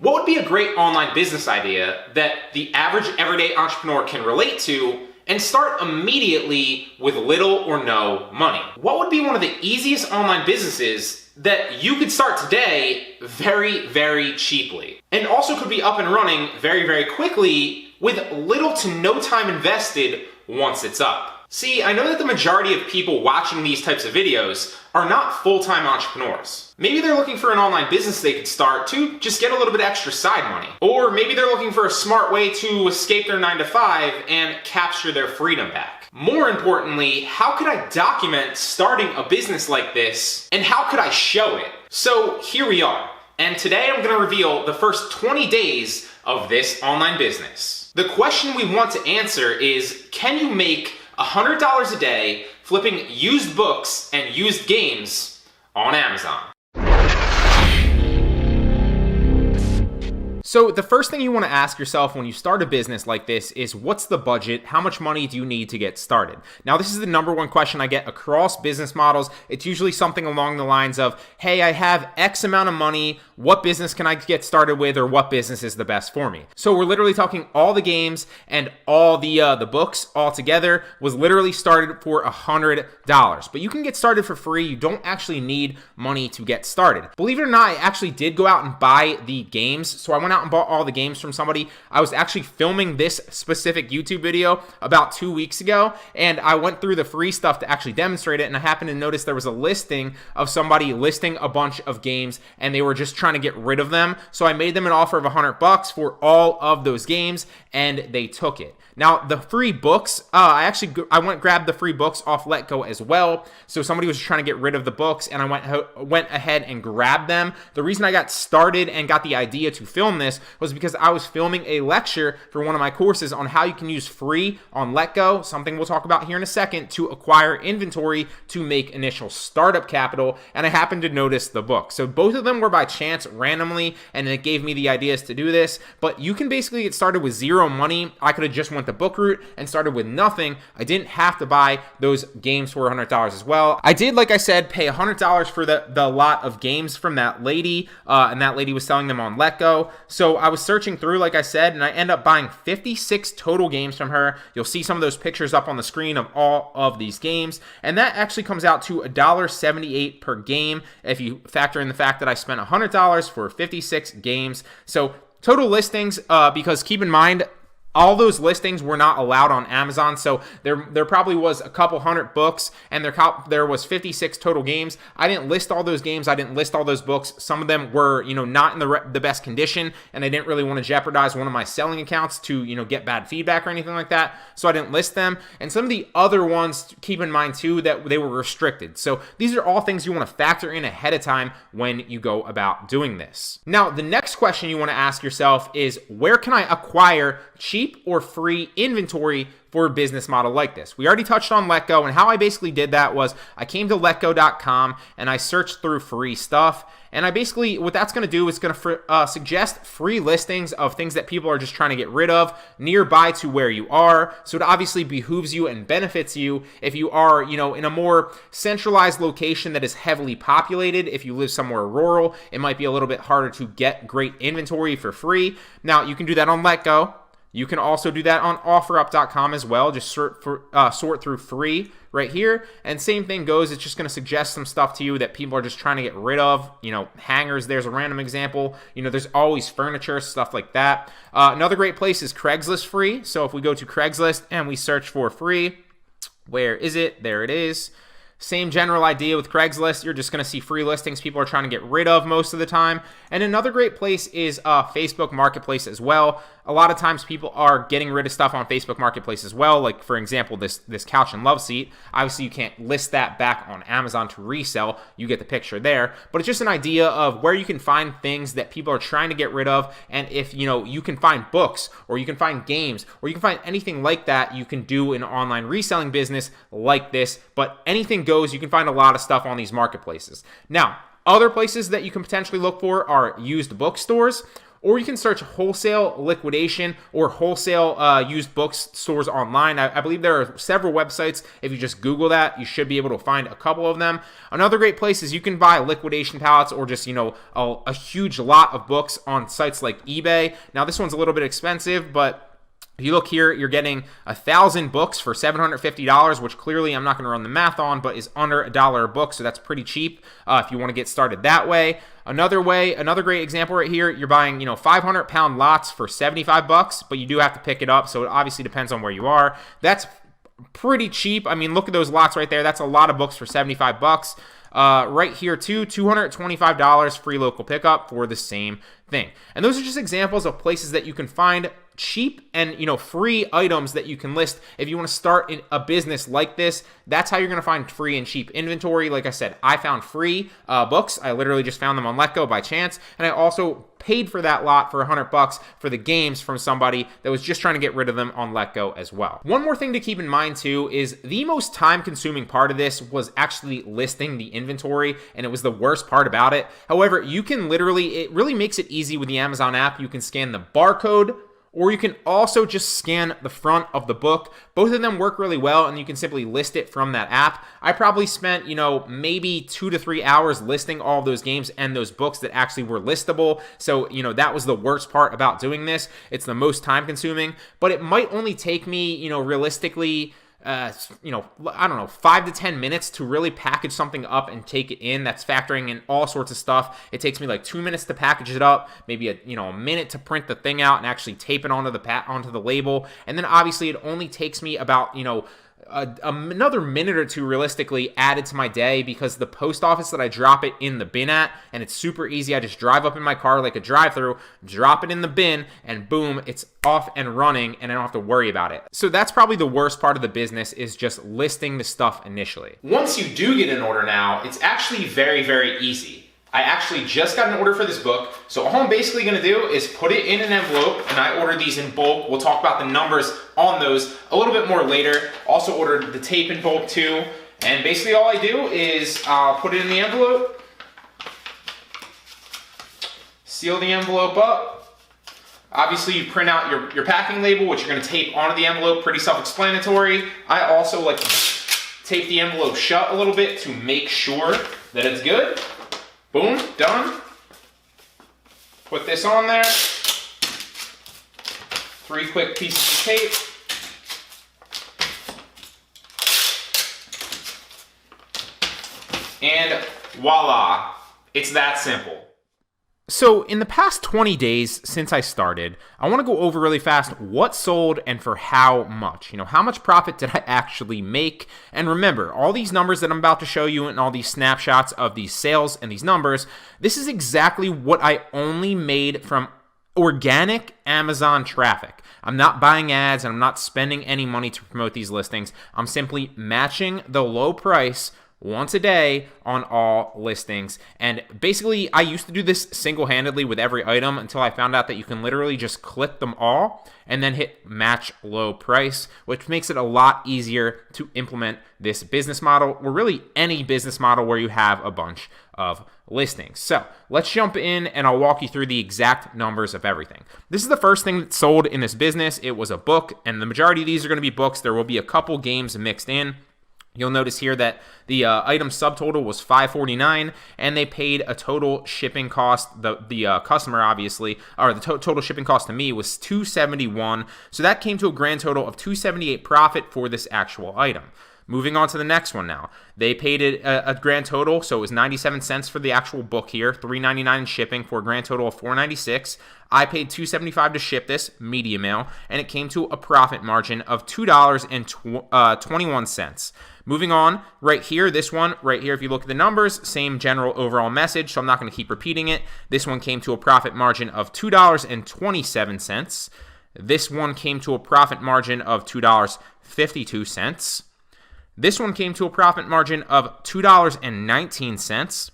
What would be a great online business idea that the average everyday entrepreneur can relate to and start immediately with little or no money? What would be one of the easiest online businesses that you could start today very, very cheaply? And also could be up and running very, very quickly with little to no time invested once it's up. See, I know that the majority of people watching these types of videos are not full-time entrepreneurs. Maybe they're looking for an online business they could start to just get a little bit extra side money. Or maybe they're looking for a smart way to escape their 9-to-5 and capture their freedom back. More importantly, how could I document starting a business like this, and how could I show it? So here we are, and today I'm going to reveal the first 20 days of this online business. The question we want to answer is, can you make $100 a day flipping used books and used games on Amazon? So the first thing you want to ask yourself when you start a business like this is, what's the budget? How much money do you need to get started? Now, this is the number one question I get across business models. It's usually something along the lines of, hey, I have X amount of money. What business can I get started with, or what business is the best for me? So we're literally talking all the games and all the books all together was literally started for $100. But you can get started for free. You don't actually need money to get started. Believe it or not, I actually did go out and buy the games. So I went out and bought all the games from somebody. I was actually filming this specific YouTube video about 2 weeks ago, and I went through the free stuff to actually demonstrate it, and I happened to notice there was a listing of somebody listing a bunch of games, and they were just trying to get rid of them. So I made them an offer of $100 for all of those games, and they took it. Now, the free books, I went and grabbed the free books off Letgo as well. So somebody was trying to get rid of the books, and I went ahead and grabbed them. The reason I got started and got the idea to film this was because I was filming a lecture for one of my courses on how you can use free on Letgo, something we'll talk about here in a second, to acquire inventory to make initial startup capital, and I happened to notice the book. So both of them were by chance, randomly, and it gave me the ideas to do this, but you can basically get started with zero money. I could have just went the book route and started with nothing. I didn't have to buy those games for $100 as well. I did, like I said, pay $100 for the lot of games from that lady, and that lady was selling them on Letgo. So I was searching through, like I said, and I ended up buying 56 total games from her. You'll see some of those pictures up on the screen of all of these games, and that actually comes out to $1.78 per game if you factor in the fact that I spent $100 for 56 games. So total listings, because keep in mind, all those listings were not allowed on Amazon, so there probably was a couple hundred books, and there was 56 total games. I didn't list all those games. I didn't list all those books. Some of them were, not in the best condition, and I didn't really want to jeopardize one of my selling accounts to, get bad feedback or anything like that, so I didn't list them. And some of the other ones, keep in mind too, that they were restricted. So these are all things you want to factor in ahead of time when you go about doing this. Now, the next question you want to ask yourself is, where can I acquire cheap or free inventory for a business model like this? We already touched on Letgo, and how I basically did that was I came to letgo.com and I searched through free stuff, and I basically, what that's going to do is going to suggest free listings of things that people are just trying to get rid of nearby to where you are. So it obviously behooves you and benefits you if you are, in a more centralized location that is heavily populated. If you live somewhere rural, it might be a little bit harder to get great inventory for free. Now, you can do that on Letgo. You can also do that on OfferUp.com as well. Just sort through free right here. And same thing goes. It's just going to suggest some stuff to you that people are just trying to get rid of. Hangers, there's a random example. There's always furniture, stuff like that. Another great place is Craigslist free. So if we go to Craigslist and we search for free, where is it? There it is. Same general idea with Craigslist. You're just going to see free listings people are trying to get rid of most of the time. And another great place is Facebook Marketplace as well. A lot of times people are getting rid of stuff on Facebook Marketplace as well. Like, for example, this couch and love seat. Obviously, you can't list that back on Amazon to resell. You get the picture there. But it's just an idea of where you can find things that people are trying to get rid of. And if, you can find books, or you can find games, or you can find anything like that, you can do an online reselling business like this. But anything goes. You can find a lot of stuff on these marketplaces. Now, other places that you can potentially look for are used bookstores. or you can search wholesale liquidation or wholesale used books stores online. I believe there are several websites. If you just Google that, you should be able to find a couple of them. Another great place is you can buy liquidation pallets or just, a huge lot of books on sites like eBay. Now, this one's a little bit expensive, but if you look here, you're getting 1,000 books for $750, which clearly I'm not going to run the math on, but is under $1 a book, so that's pretty cheap if you want to get started that way. Another great example right here, you're buying 500-pound lots for $75, but you do have to pick it up, so it obviously depends on where you are. That's pretty cheap. I mean, look at those lots right there. That's a lot of books for $75. Right here too, $225 free local pickup for the same thing. And those are just examples of places that you can find cheap and free items that you can list if you want to start a business like this. That's how you're going to find free and cheap inventory. Like I said, I found free books. I literally just found them on Letgo by chance, and I also paid for that lot for $100 for the games from somebody that was just trying to get rid of them on Letgo as well. One more thing to keep in mind too is the most time-consuming part of this was actually listing the inventory, and it was the worst part about it. However, you can it really makes it easy with the Amazon app. You can scan the barcode, or you can also just scan the front of the book. Both of them work really well, and you can simply list it from that app. I probably spent, maybe 2 to 3 hours listing all of those games and those books that actually were listable. So, that was the worst part about doing this. It's the most time consuming, but it might only take me, realistically, I don't know, 5 to 10 minutes to really package something up and take it in. That's factoring in all sorts of stuff. It takes me like 2 minutes to package it up, maybe a minute to print the thing out and actually tape it onto the label. And then obviously it only takes me about, another minute or two realistically added to my day, because the post office that I drop it in the bin at, and it's super easy. I just drive up in my car like a drive-through, drop it in the bin, and boom, it's off and running, and I don't have to worry about it. So that's probably the worst part of the business, is just listing the stuff initially. Once you do get an order now, it's actually very, very easy. I actually just got an order for this book. So all I'm basically gonna do is put it in an envelope, and I ordered these in bulk. We'll talk about the numbers on those a little bit more later. Also ordered the tape in bulk too. And basically all I do is put it in the envelope, seal the envelope up. Obviously you print out your packing label, which you're gonna tape onto the envelope, pretty self-explanatory. I also like to tape the envelope shut a little bit to make sure that it's good. Boom, done. Put this on there. 3 quick pieces of tape. And voila, it's that simple. So in the past 20 days since I started, I want to go over really fast what sold and for how much. How much profit did I actually make? And remember, all these numbers that I'm about to show you and all these snapshots of these sales and these numbers, this is exactly what I only made from organic Amazon traffic. I'm not buying ads and I'm not spending any money to promote these listings. I'm simply matching the low price once a day on all listings. And basically, I used to do this single-handedly with every item until I found out that you can literally just click them all and then hit match low price, which makes it a lot easier to implement this business model, or really any business model where you have a bunch of listings. So let's jump in and I'll walk you through the exact numbers of everything. This is the first thing that sold in this business. It was a book, and the majority of these are going to be books. There will be a couple games mixed in. You'll notice here that the item subtotal was $549, and they paid a total shipping cost, the customer obviously, or the total shipping cost to me was $271. So that came to a grand total of $278 profit for this actual item. Moving on to the next one now. They paid it a grand total, so it was 97 cents for the actual book here, $3.99 in shipping for a grand total of $4.96. I paid $2.75 to ship this, media mail, and it came to a profit margin of $2.21. Moving on, right here, this one, right here, if you look at the numbers, same general overall message, so I'm not going to keep repeating it. This one came to a profit margin of $2.27. This one came to a profit margin of $2.52. This one came to a profit margin of $2.19.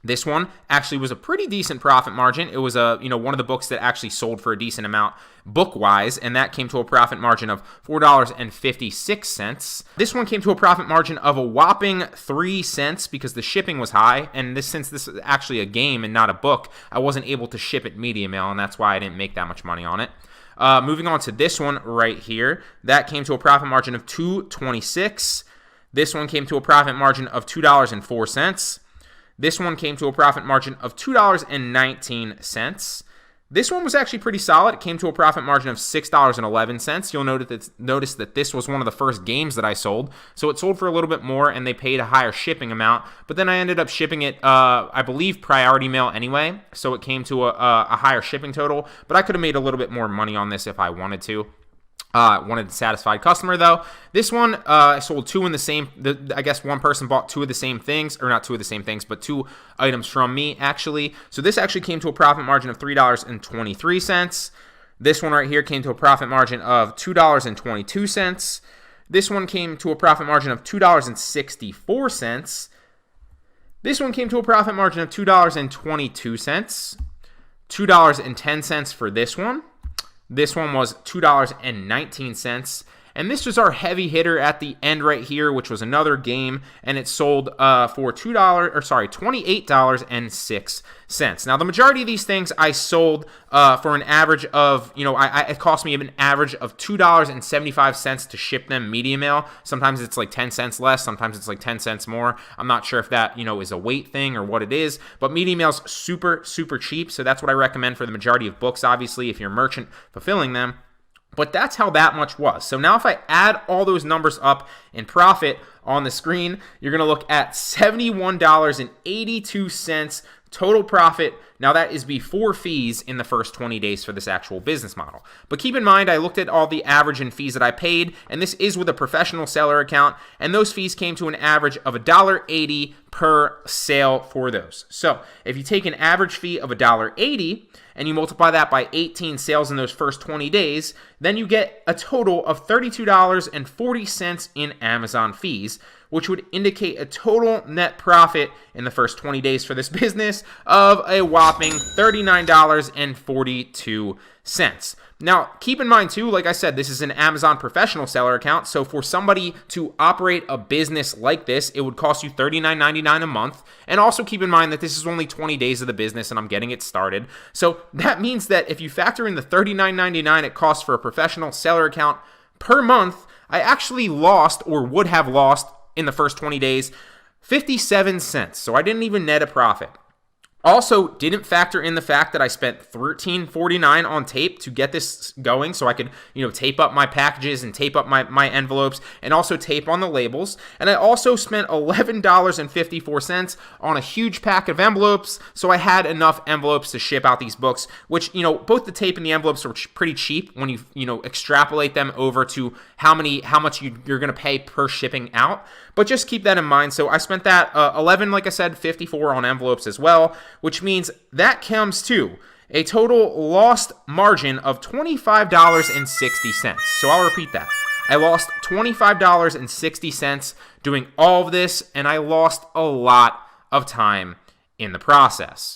This one actually was a pretty decent profit margin. It was one of the books that actually sold for a decent amount book-wise, and that came to a profit margin of $4.56. This one came to a profit margin of a whopping 3 cents because the shipping was high, and since this is actually a game and not a book, I wasn't able to ship it media mail, and that's why I didn't make that much money on it. Moving on to this one right here, that came to a profit margin of $2.26. This one came to a profit margin of $2.04. This one came to a profit margin of $2.19. This one was actually pretty solid. It came to a profit margin of $6.11. You'll notice that this was one of the first games that I sold. So it sold for a little bit more, and they paid a higher shipping amount. But then I ended up shipping it, I believe, priority mail anyway. So it came to a higher shipping total. But I could have made a little bit more money on this if I wanted to. Wanted a satisfied customer, though. This one, I sold two in the same, I guess one person bought two of the same things, or not two of the same things, but two items from me, actually. So this actually came to a profit margin of $3.23. This one right here came to a profit margin of $2.22. This one came to a profit margin of $2.64. This one came to a profit margin of $2.22. $2.10 for this one. This one was $2.19. And this was our heavy hitter at the end right here, which was another game, and it sold for $28.06. Now, the majority of these things I sold for an average of, it cost me an average of $2.75 to ship them media mail. Sometimes it's like 10 cents less, sometimes it's like 10 cents more. I'm not sure if that, is a weight thing or what it is, but media mail's super, super cheap, so that's what I recommend for the majority of books, obviously, if you're a merchant fulfilling them. But that's how that much was. So now if I add all those numbers up in profit on the screen, you're going to look at $71.82 total profit. Now that is before fees in the first 20 days for this actual business model. But keep in mind, I looked at all the average and fees that I paid, and this is with a professional seller account, and those fees came to an average of $1.80 per sale for those. So if you take an average fee of $1.80 and you multiply that by 18 sales in those first 20 days, then you get a total of $32.40 in Amazon fees, which would indicate a total net profit in the first 20 days for this business of a whopping $39.42. Now, keep in mind too, like I said, this is an Amazon professional seller account, so for somebody to operate a business like this, it would cost you $39.99 a month. And also keep in mind that this is only 20 days of the business and I'm getting it started. So that means that if you factor in the $39.99 it costs for a professional seller account per month, I actually lost, or would have lost in the first 20 days, 57 cents. So I didn't even net a profit. Also, didn't factor in the fact that I spent $13.49 on tape to get this going, so I could, tape up my packages and tape up my envelopes, and also tape on the labels. And I also spent $11.54 on a huge pack of envelopes, so I had enough envelopes to ship out these books, which, both the tape and the envelopes are pretty cheap when you extrapolate them over to how much you're going to pay per shipping out. But just keep that in mind. So I spent that $11.54 on envelopes as well, which means that comes to a total lost margin of $25.60. So I'll repeat that. I lost $25.60 doing all of this, and I lost a lot of time in the process.